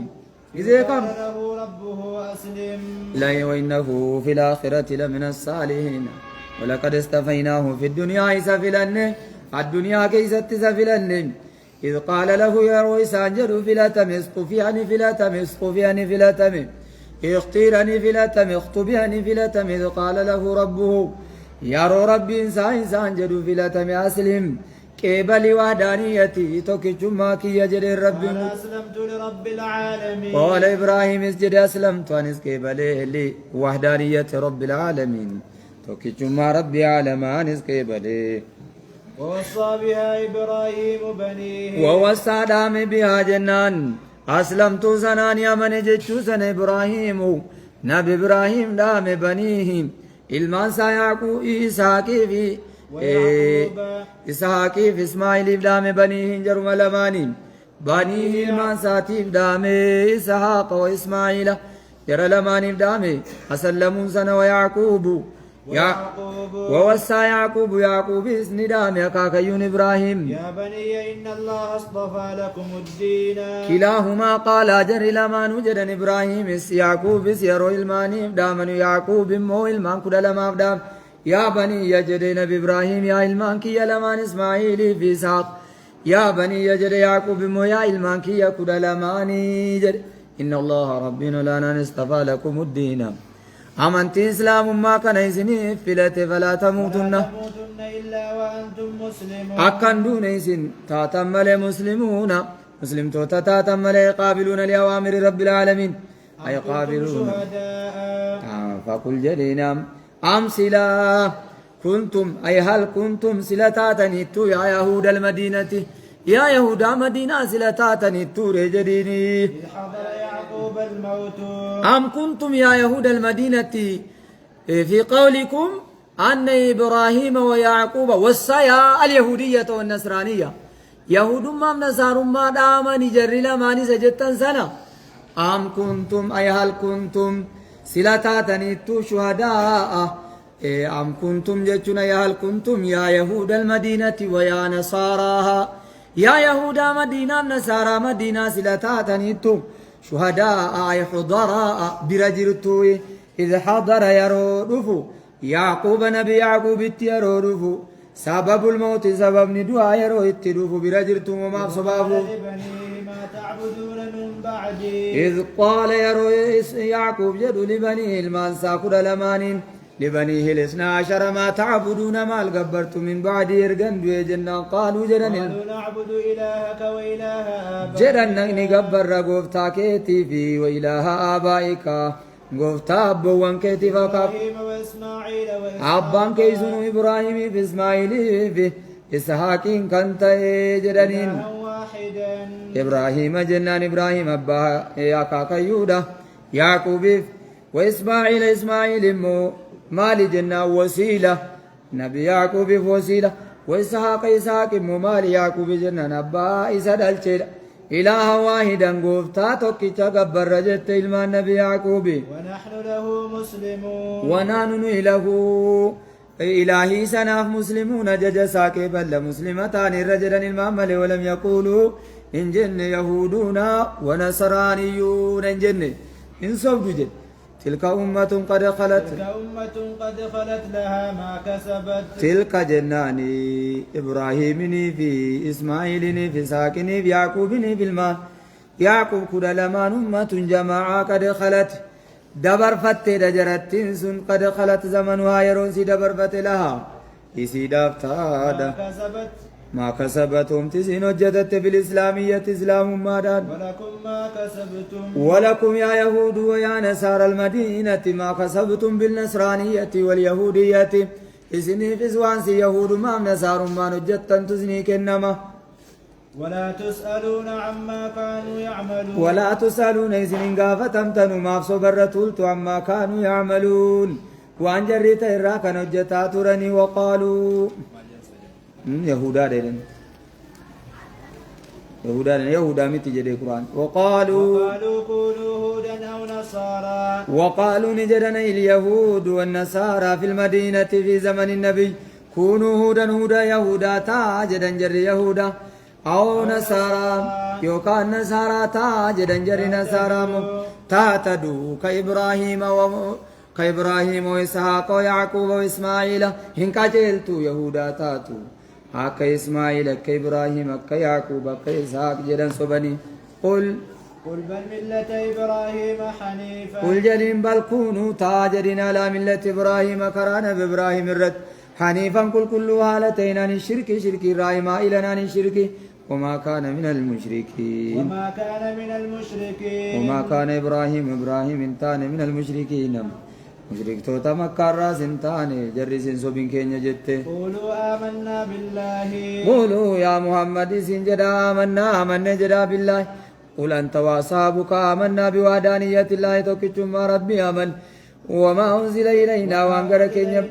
إذا قال له ربه أسلم لا وإنه في الآخرة لمن الصالحين ولقد استفيناه في الدنيا سفلنه الدنيا كيست سفلنه إذ قال له يا رويس أنجل فلاتم اسقفياني فلاتم اسقفياني فلاتم اختيرني فلاتم اخطبياني فلاتم إذ قال له ربه يا ربي إنسان جد فلاتم أسلم قبل وحدانيتي توكيجما كي يجد الرب قال أسلمت لرب العالمين قال إبراهيم اسجد أسلمت أنس قبل لوحدانية رب العالمين توكيجما رب العالمين أنس قبل ووصى بها إبراهيم بنيه ووصى دام بها جنان أسلمت سنان يا من جتشو سن إبراهيم نبي إبراهيم دام بنيهم المنسى يعقوب إسحاقي في إسحاقي في إسماعيل دام بنيهم جرم لمانين بنيه المنسى تيف دام إسحاق وإسماعيل جرى لمانين دام أسلمون سن ويعقوب ووصى يعقوب اسم دام يكاكيون إبراهيم يا بني إن الله اصطفى لكم الدين كلاهما قال أجر لما نجدن إبراهيم يعقوب يرو الماني دامن يعقوب مو المان كد لما دام يا بني يجدين بإبراهيم يا المان كي لمان إسماعيل في إسحاق يا بني يجد يعقوب مو يا المان كي كد لماني جد إن الله ربنا لنا اصطفى لكم الدين أمنتي إسلام ما كان يزني فلت فلا تموتن إلا وأنتم مسلمون أكن دون يزن تاتمل مسلمون مسلم توتا تاتمل يقابلون لأوامر رب العالمين أي قابلون فقل جدينا أم سلا كنتم أي هل كنتم سلتاتني تو يا يهود المدينة يا يهود مدينة سلتاتني تو رجديني حضر يعقوب الموت أم كنتم يا يهود المدينة في قولكم أن إبراهيم ويعقوب وصايا اليهودية والنصرانية يهود ما نصار ما دامني جري لماني سجدتن سنة أم كنتم أي هل كنتم سلتاتني تو شهداء أم كنتم جتنا يا هل كنتم يا يهود المدينة ويا نصاراها يا يهود مدينة نصارى مدينة سلتاتني تو شهداء أي حضراء برجرتو إذ حضر يرودفو يعقوب نبي يعقوب يرودفو سبب الموت سبب ندعاء يرو اتدفو برجرتو وما صبابو ما تعبدون من بعدي إذ قال يرو يعقوب جدو لبنيه المانسا كد لمانين لبنيه الاثنى عشر ما تعبدون ما القبرت من بعد يرقن دوي جنة قالوا جدن نعبد إلهك وإله آبائك جدن نقبر رقوفتا كيتي في وإله آبائك قوفتا أبوان كيتي فقط إبراهيم وإسماعيل أبان كيسون إبراهيم في إسماعيل في إسحاقين كنت جدنين واحدا إبراهيم جنان إبراهيم أبا ياكاك يودا يعقوب وإسماعيل إسماعيل مو مالي جنة وسيلة نبي يعقوب وسيلة وإسحاق إسحاق مو مالي يعقوب جنة أبا إسد الشيء إله واحدا قفتا توكيشا قبر رجت إلما النبي يعقوب ونحن له مسلمون ونحن له إلهي سناف مسلمون ججسا كبل مسلمتان الرجل المعمل ولم يقولوا إن جن يهودون ونصرانيون إن جن إن صبت جن تلك أمة قد خلت لها ما كسبت تلك جناني إبراهيم في إسماعيل في ساكن في يعقوب في الماء يعقوب كد لما أمة جماعة قد خلت دبر فتي دجرت سن قد خلت زمنها يرون سي دبر فتي لها إسي دافتاد ما كسبتم تسين وجدت في الإسلامية إسلام مادان ولكم ما كسبتم ولكم يا يهود ويا نصارى المدينة ما كسبتم بالنصرانية واليهودية إسني في زوانسي يهود ما نصار ما نجتن تزني كنما ولا تسألون عما كانوا يعملون ولا تسألون إذن قافتم تنو ما فصبرتولت عما كانوا يعملون وان جريت إراك نجتا ترني وقالوا يهودا دين يهودا متي جدي قرآن وقالوا كونوا هودا أو نصارى وقالوا نجدنا اليهود والنصارى في المدينة في زمن النبي كونوا هودا يهودا تاجدا جري يهودا أو نصارى يوكان نصارى تاجدا جري نصارى تاتدوا كإبراهيم وإسحاق ويعقوب وإسماعيل هنكا جلتو يهودا تاتو أكا إسماعيل أكا إبراهيم أكا يعقوب أكا إسحاق جدن صبني قل بل ملة إبراهيم حنيفا قل جلين بل كونوا تاجرين على ملة إبراهيم كرانا بإبراهيم الرد حنيفا كل هالتين عن الشرك شرك الرأي مائلا عن الشرك وما كان من المشركين وما كان إبراهيم انتان من المشركين مشرك توتا مكارا سنتان جرس سوبين كينيا جت قولوا آمنا بالله قولوا يا محمد سنجدا آمنا جدا بالله قل أنت وأصحابك آمنا بوحدانية الله توكيتم ربي آمن وما أنزل إلينا وأنقر كينيا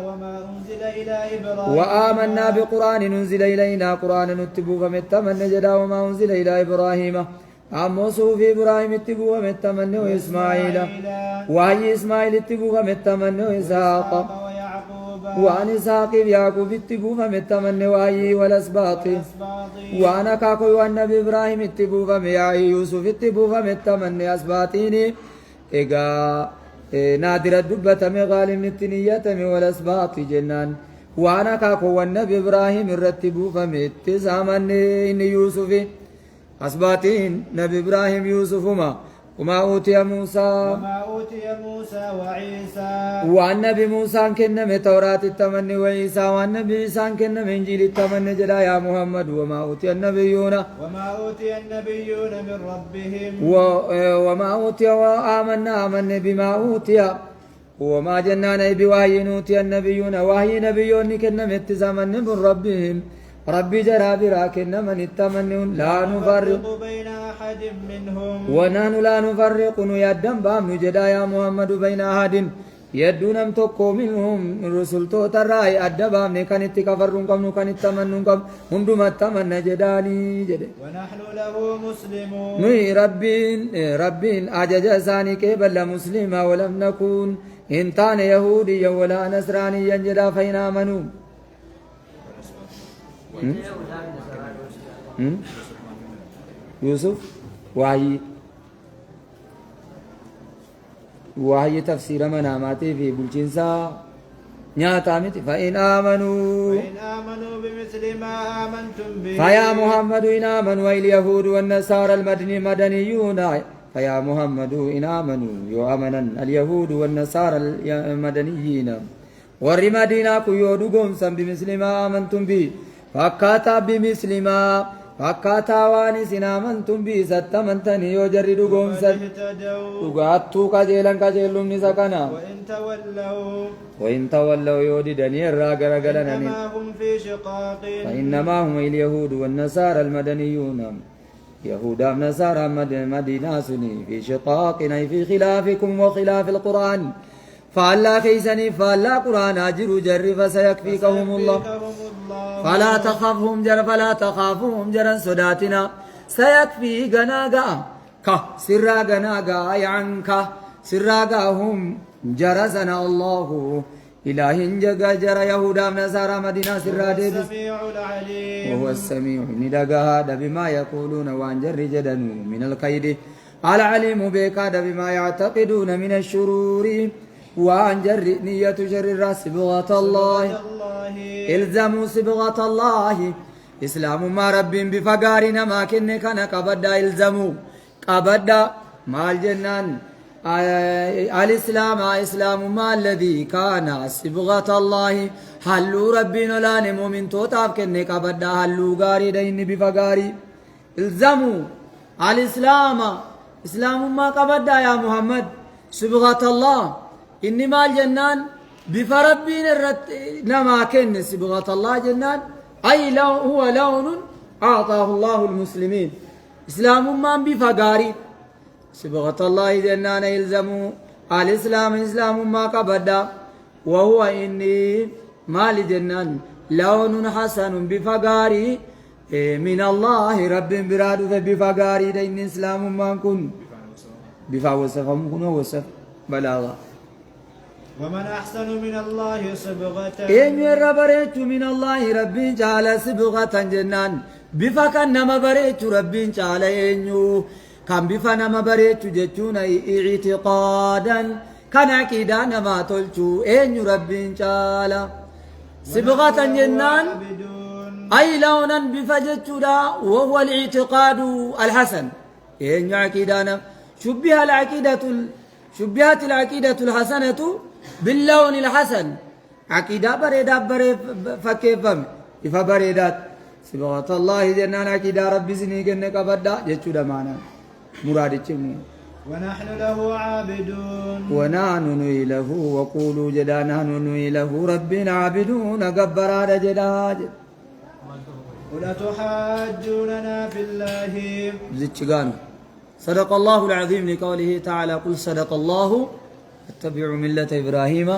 وما أنزل إلى إبراهيم وآمنا بقرآن أنزل إلينا قرآن نتبو فمتمن جدا وما أنزل إلى إبراهيم أموسو في إبراهيم اتبو فمتمن وإسماعيل وهي إسماعيل اتبو فمتمن وإسحاق وعن إسحاق يعقوب اتبو فمتمن وهي والأسباط وأنا كاكو والنبي إبراهيم اتبو فميعي يوسف اتبو فمتمن أسباطين إيقا نادر الدبة مغالم التنية والأسباط جنان وأنا كاكو والنبي إبراهيم الرتبو فمت زمن إن يوسف أسباطين نبي إبراهيم يوسف وما أوتي موسى وعيسى والنبي موسى كنم توراة التمني وعيسى والنبي عيسى كنم إنجيل التمني جدا يا محمد وما أوتي النبيون من ربهم وما أوتي وآمنا بما أوتي وما جنانا بوحي نوتي النبيون وحي نبيون كنم اتزامن من ربهم ربي جرى براكن من التمنون لا نفرق بين أحد منهم ونحن لا نفرق يدن بام نجدا يا محمد بين أحد يدونم توكو منهم رسول توتراي أدبام نكن اتكفرون كم نكن التمنون كم هندم التمنى جداني جد ونحن له مسلمون ني ربين أجج ثاني كبل مسلما ولم نكون إنتان يهوديا ولا نصرانيا جدا فإن آمنوا يوسف وهي تفسير مناماتي في بلجنسا نياتامت فإن آمنوا بمثل ما آمنتم به فيا محمد إن آمنوا اليهود والنصارى المدنيون فيا محمد إن آمنوا يؤمنا اليهود والنصارى المدنيين والرمدينا كيودو قمسا بمثل ما آمنتم به فكاتا بمثل ما فكاتا واني سنامنتم بي ستمنتني يوجري دقومسا دقاتو كجيلن نسكنا وإن تولوا يودي دنيا راقر قلنني فإنما هم اليهود والنصارى المدنيون يهودا نصارى مدينة سني في شقاق أي في خلافكم وخلاف القرآن فالله كيسني فالله قرآن أجر جر فسيكفيكهم الله فلا تخافهم جرا صداتنا سيكفي غناغا سرا غناغا عنك سرا هم جرسنا الله إله جگا جرى يهودا نصارى مدينة سرا ديبس وهو السميع ندقها بما يقولون وان جر جدن من القيد العليم بك بما يعتقدون من الشرور وان جر نية شر صبغة الله الزموا صبغة الله إسلام ما رب بفقارنا ما كن كان قبدا الزموا قبدا مع الجنان الإسلام إسلام ما الذي كان صبغة الله حلو ربنا لا نمو من توتاف كن قبدا حلو غاري دين بفقاري الزموا الإسلام إسلام ما قبدا يا محمد صبغة الله إنما الجنان بفربين نما كن صبغة الله جنان أي لو هو لون أعطاه الله المسلمين إسلام ما بفقاري صبغة الله جنان يلزموا الإسلام إسلام ما قبدا وهو إني ما لجنان لون حسن بفقاري من الله رب براد بفقاري دين إسلام ما كن بفوصفهم كن وصف بلاغا ومن أحسن من الله صبغة إن يربريت من الله ربي جعل صبغة جنان بفكا نما بريت ربي جعل إنيو كان بفا نما بريت جتون اعتقادا كان عقيدا نما تلتو إن ربي جعل صبغة جنان أي لونا بفجتو وهو الاعتقاد الحسن إن عقيدانا شبهت العقيدة الحسنة باللون الحسن عقيدة بريدة فكيفم إفا بريدات صبغة الله جنان عقيدة ربي سني كنك أبدا جتشو دمانا مراد جميع ونحن له عابدون ونحن له وقولوا جدا نحن له ربنا عابدون قبرا جدا ولا تحاجوننا في الله زتشغان صدق الله العظيم لقوله تعالى قل صدق الله اتبعوا ملة إبراهيم